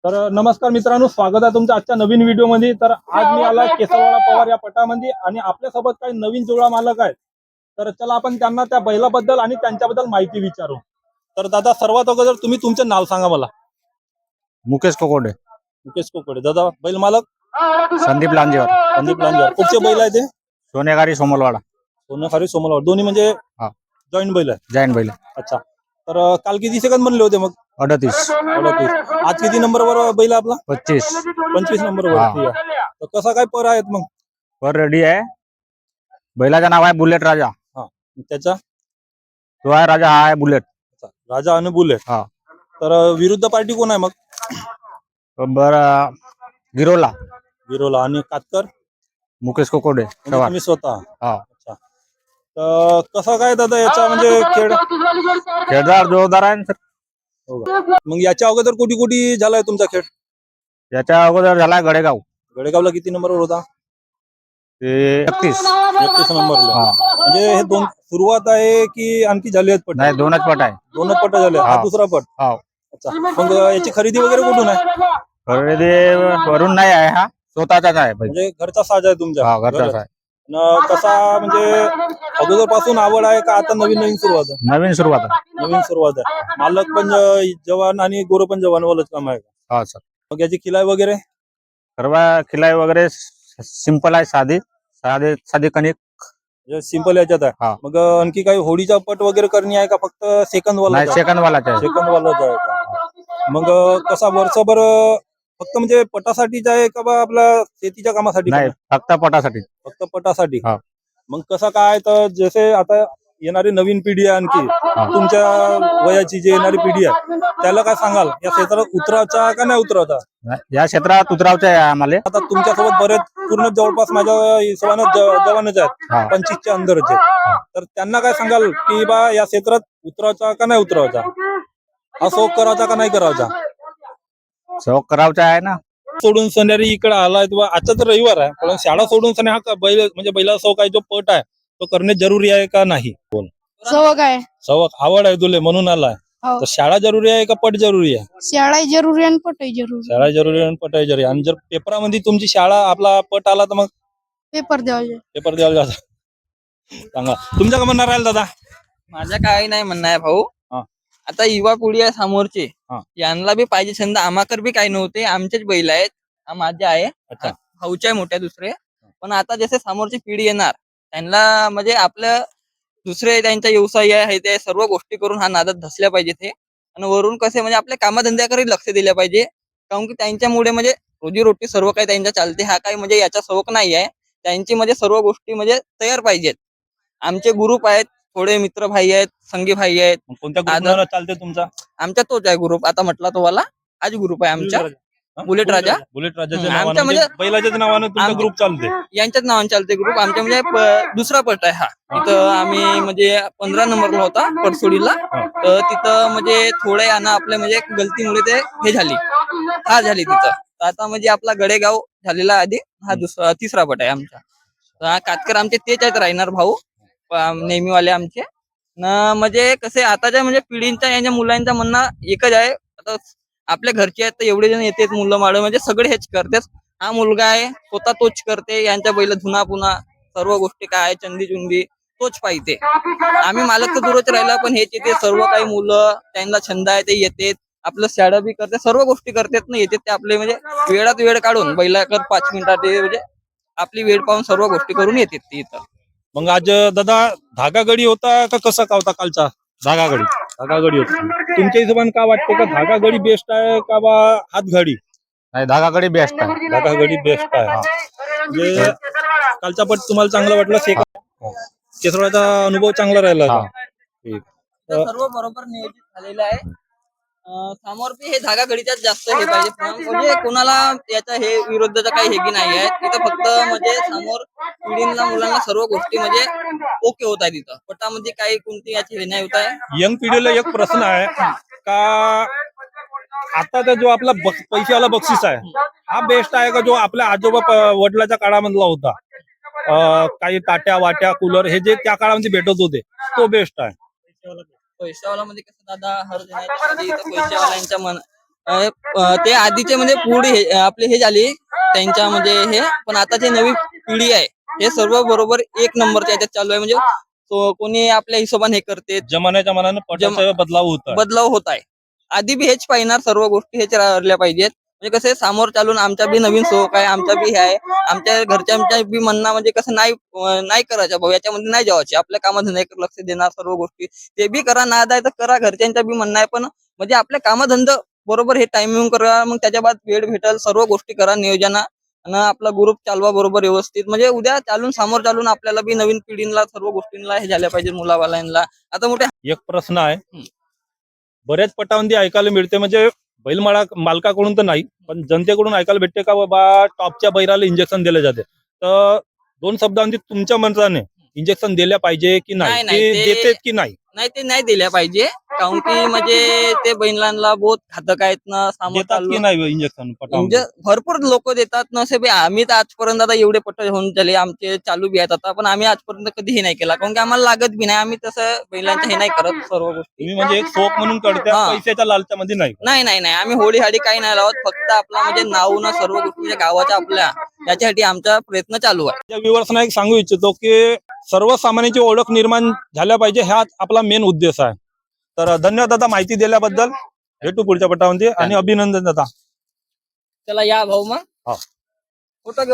तर नमस्कार मित्रांनो, स्वागत आहे तुमचं आजच्या नवीन व्हिडिओमध्ये। तर आज मी आला केसरवाडा पवार या पटामध्ये आणि आपल्यासोबत काही नवीन जुळा मालक आहेत। तर चला आपण त्यांना त्या बैलाबद्दल आणि त्यांच्याबद्दल माहिती विचारू। तर दादा, सर्वात अगोदर तुम्ही तुमचं नाव सांगा मला। मुकेश कोकोडे, मुकेश कोकडे। दादा, बैल मालक संदीप लांजेवर, संदीप लांजेवार। कुठचे बैल आहे ते? सोनेगारी सोमलवाडा, सोनखारी सोमलवाड, दोन्ही म्हणजे हा जॉईंट बैल आहे? जैन बैल, अच्छा। तर काल किती सेकंद बनले होते मग? 38, 38। आज किती नंबरवर बैल आपला? 25, 25 नंबर वरती आहे। तर कसा काय पर आहेत मग? पर रेडी आहे। बैलाचं नाव आहे बुलेट राजा। हा, त्याचा तो आहे राजा, हा आहे बुलेट। राजा आणि बुलेट। हा, तर विरुद्ध पार्टी कोण आहे मग? बर गिरोला विरोला आणि कातकर मुकेश कोकोडे म्हणजे सवार। तुम्ही स्वतः? हा, अच्छा। तर कसं काय दादा याचा म्हणजे खेळ? खेळदार जोरदार आहे ना सर। हो का? मग याच्या अगोदर कुठे कुठे झालाय तुमचा खेळ? याच्या अगोदर झालाय गडेगाव, गडेगावला किती नंबरवर होता? ते 31। 31 नंबरला। हा, म्हणजे हे दोन सुरुवात आहे की आणखी झाली आहेत पट? नाही दोनच पट आहे। दोनच पट झाले, हा हा. दुसरा पट? हा, अच्छा। मग याची खरेदी वगैरे कुठून आहे? खरेदी वरून नाही आहे, हा स्वतःचाच आहे बैल। म्हणजे घरचा साज आहे तुमच्या? हा, घरचाच आहे। कसा म्हणजे अगोदर पासून आवड आहे का आता नवीन नवीन सुरुवात आहे? नवीन सुरुवात आहे। नवीन सुरुवात आहे। मालक पण जवान आणि गोरं पण जवान वालच काम आहे का? हा सर, मग याची खिलाई वगैरे? सर्व खिलाई वगैरे सिंपल आहे, साधी साधे साधी कणिक। सिंपल याच्यात आहे? हा, मग आणखी काही होडीचा पट वगैरे करणी आहे का फक्त सेकंद वाला? नाही सेकंड वालाच आहे। सेकंद वालाच आहे का? मग कसा वर्षभर फक्त म्हणजे पटासाठीच आहे का बा आपल्या शेतीच्या कामासाठी पण नाही, आहे? फक्त पटासाठी। फक्त पटासाठी? हा. मग कसं काय, तर जसे आता येणारी नवीन पिढी आहे आणखी तुमच्या वयाची जी येणारी पिढी आहे त्याला काय सांगाल, या क्षेत्रात उतरायचा का नाही उतरायचा? या क्षेत्रात उतरावचं आहे आम्हाला। आता तुमच्यासोबत बरेच पूर्ण जवळपास माझ्या हिशोबाने जवानच आहेत, हा. 25च्या अंदरचे। तर त्यांना काय सांगाल की बा या क्षेत्रात उतरायचा का नाही उतरायचा, हा शौक करायचा का नाही करायचा? शौक करावचा आहे ना। सोडून सणारी इकडे आलाय, आजचा तर रविवार आहे, पण शाळा सोडून सण हा बैल म्हणजे बैला शौक आहे, जो पट आहे तो करणे जरुरी आहे का नाही? बोल। सवक आहे. शौक आवड आहे तुले म्हणून आलाय? हो. तर शाळा जरुरी आहे का पट जरुरी आहे? शाळा जरुरी आणि पटही जरुरी. शाळा जरुरी आणि पट जरुरी। आणि जर पेपरामध्ये तुमची शाळा आपला पट आला तर मग पेपर द्यावा. पेपर द्यायला जायचं? सांगा तुमच्या का म्हणणार राहील दादा? माझं काही नाही म्हणणं आहे भाऊ। हा. आता युवा पिढी आहे समोरची, हा. यांना बी पाहिजे छंद। आमाकर बी काही नव्हते, आमचेच बैल आहेत, हा माझे आहे, अच्छा. भाऊचे आहे मोठ्या दुसरे। पण आता जसे समोरची पिढी येणार त्यांना म्हणजे आपलं दुसरे त्यांचा व्यवसाय आहे ते सर्व गोष्टी करून हा नादात धसल्या पाहिजे ते। आणि वरून कसे म्हणजे आपल्या कामधंद्याकडे लक्ष दिले पाहिजे, कारण की त्यांच्यामुळे म्हणजे रोजीरोटी सर्व काही त्यांच्या चालते। हा काही म्हणजे याचा शौक नाही आहे, त्यांची म्हणजे सर्व गोष्टी म्हणजे तयार पाहिजेत। आमचे ग्रुप आहेत, थोडे मित्र भाई आहेत, संगी भाई आहेत। मग कोणत्या ग्रुपला चालते तुमचा? आमचा तोच आहे ग्रुप, आता म्हटला तो वाला आज ग्रुप आहे आमचा, बुलेट राजा। बुलेट राजाच्या आमच्या नावानं म्हणजे म्हणजे बैलाच्याच नावानं तुमचा ग्रुप चालते? यांच्याच नावाने चालते ग्रुप आमच्या। म्हणजे दुसरा पट आहे हा। तिथं आम्ही म्हणजे 15 नंबरला होता पटसोडीला, तर तिथं म्हणजे थोडे यानं आपल्या म्हणजे गलतीमुळे ते हे झाली, हार झाली तिथं। तर आता म्हणजे आपला गडेगाव झालेला आधी, हा तिसरा पट आहे आमचा। तर हा कातकर आमचे तेच आहेत, राहणार भाऊ नेहमीवाले आमचे न। म्हणजे कसे आताच्या म्हणजे पिढींच्या यांच्या मुलांचा म्हणणं एकच आहे, आता आपल्या घरचे आहेत तर एवढे जण येतात मुलं माळ म्हणजे सगळे हेच करतात। हा मुलगा आहे स्वतः तोच करते, यांच्या बैल धुना पुन्हा सर्व गोष्टी काय आहे चंदी चुंदी तोच पाहिजे। आम्ही मालक तर दूरच राहिला, पण हेच येते सर्व काही मुलं, त्यांना छंद आहे ते येतात, आपलं शाळा बी करते, सर्व गोष्टी करतात ना, येतात ते आपले म्हणजे वेळात वेळ काढून बैलाकर 5 मिनिटात ते म्हणजे आपली वेळ पाहून सर्व गोष्टी करून येतात ते इथं। मग आज दादा धागा गडी होता का कसा का होता कालचा? धागा गडी, धागा गडी होता। तुमच्या हिशोबाने काय वाटते, का धागा गडी बेस्ट आहे का बा हात गडी? नाही धागा गडी बेस्ट आहे। धागा गडी बेस्ट आहे। म्हणजे कालचा पट तुम्हाला चांगला वाटला? केसरवाडीचा अनुभव चांगला राहिला का? हा. ठीक। सर्व बरोबर नियोजित झालेलं आहे। समोर बी हे धागा गडीच्याच जास्त हे पाहिजे, म्हणजे कोणाला याचा हे विरुद्धचा काही हेगी नाही आहे तिथं। फक्त म्हणजे समोर पिढींना मुलांना सर्व गोष्टी म्हणजे ओके होत आहे तिथं, पटामध्ये काही कोणती याची हे नाही होत आहे। यंग पिढीला एक प्रश्न आहे का, आता जो आपला पैशावाला बक्षीस आहे हा बेस्ट आहे का जो आपल्या आजोबा वडिलाच्या काळामधला होता? काही ताट्या वाट्या कूलर हे जे त्या काळामध्ये भेटत होते तो बेस्ट आहे? पैशावाला मध्ये कसं दादा, हर देण्याच्या पैशावाल्यांच्या ते आधीचे म्हणजे पुढे आपले हे झाली त्यांच्या म्हणजे हे, पण आताची नवी पिढी आहे हे सर्व बरोबर एक नंबरच्या याच्यात चालू आहे. म्हणजे कोणी आपल्या हिशोबाने हे करते, जमान्याच्या मनानं पटाचा बदलाव होत आहे. बदलाव होत आहे. आधी बी हेच पाहिणार, सर्व गोष्टी हेच राहिल्या पाहिजेत. म्हणजे कसं समोर चालून आमच्या बी नवीन शौक आहे, आमचा बी हे आहे, आमच्या घरच्यांच्या बी म्हणणं म्हणजे कसं नाही करायचं भाऊ, याच्यामध्ये नाही जावायचे, आपल्या कामाधंद्याकडे लक्ष देणार, सर्व गोष्टी ते बी करा, नाद आहे तर करा, घरच्यांच्या बी म्हणणं आहे, पण म्हणजे आपल्या कामधंदा बरोबर हे टायमिंग करा, मग त्याच्या बाद वेळ भेटेल, सर्व गोष्टी करा नियोजन आणि आपला ग्रुप चालवा बरोबर व्यवस्थित. म्हणजे उद्या चालून समोर चालून आपल्याला बी नवीन पिढीला सर्व गोष्टींना हे झाल्या पाहिजे, मुलावाल्यांना. आता मोठे एक प्रश्न आहे, बऱ्याच पटामध्ये ऐकायला मिळते, म्हणजे बैलमाळा मालकाकडून तर नाही पण जनतेकडून ऐकायला भेटते का बाबा टॉपच्या बैलाला इंजेक्शन दिले जाते. तर 2 शब्दांमध्ये तुमच्या मताने इंजेक्शन दिल्या पाहिजे की नाही, नाही, ते ते- देतात की नाही, नाही ते नाही दिल्या पाहिजे, काऊन की म्हणजे ते बैलांना बहुत घातक आहेत ना, समोर देतात की चालू नाही इंजेक्शन म्हणजे पटामध्ये? भरपूर लोक देतात नसे बी. आम्ही तर आजपर्यंत आता एवढे पट्ट होऊन झाले आमचे चालू बी आहेत आता, पण आम्ही आजपर्यंत कधीही नाही केला, कारण की आम्हाला लागत बी नाही. आम्ही तसं बैलांचं हे नाही करत सर्व गोष्टी. तुम्ही म्हणजे एक शौक म्हणून करत्या, हा. पैशाच्या लालच्यामध्ये नाही. नाही नाही नाही, आम्ही होळी हाडी काही नाही लावत, फक्त आपला म्हणजे नाव ना सर्व गोष्टी म्हणजे गावाच्या आपल्या याच्यासाठी आमचा प्रयत्न चालू आहे. त्या व्ह्युअर्सना एक सांगू इच्छितो की सर्वसामान्यांची ओळख निर्माण झाल्या पाहिजे, हा आपला मेन उद्देश आहे. तर धन्यवाद दादा माहिती दिल्याबद्दल. भेटू पुढच्या पटामध्ये आणि अभिनंदन दादा. चला या भाऊ मग हा. फोटो घेऊ.